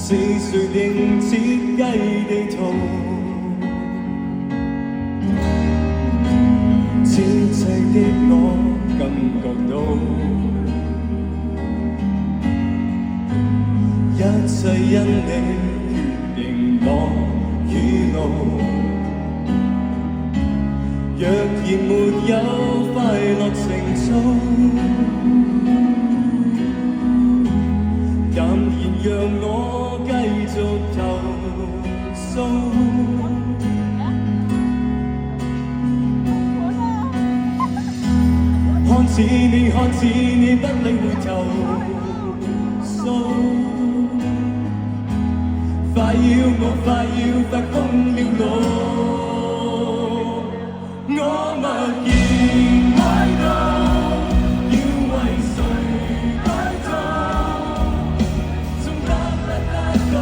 是誰定設計地圖？此際的我感覺到，一切因你決定我與路。若然沒有快樂情操，敢然讓我繼續投訴。看似你，看似你不理會投訴，快要我，快要發瘋了我。我默然哀悼，要為誰改造？縱得不得到，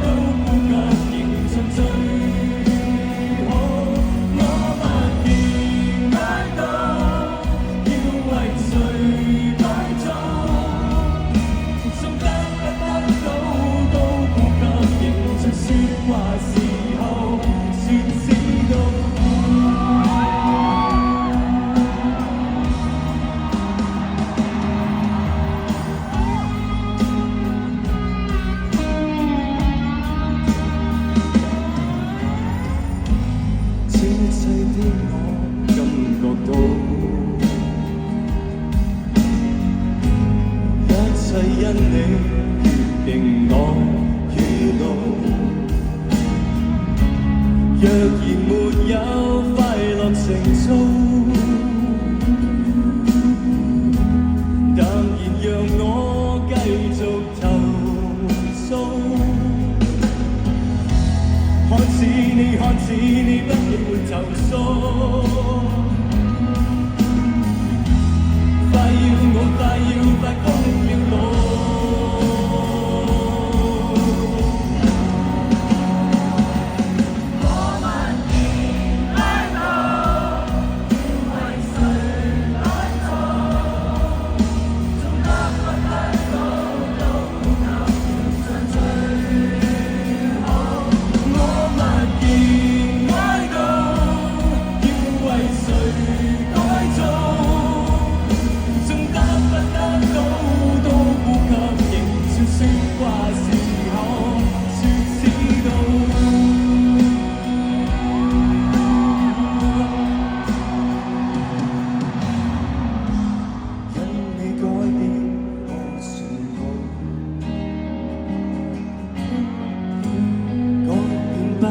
都顧及仍盡最好。我默然哀悼，要為誰改造？縱得不得到，都顧及仍盡說話時候，說知道。因你決定我與路，若然沒有快樂情操，但然讓我繼續投訴。看似你，看似你不亦會投訴，快要我，快要發瘋了我。不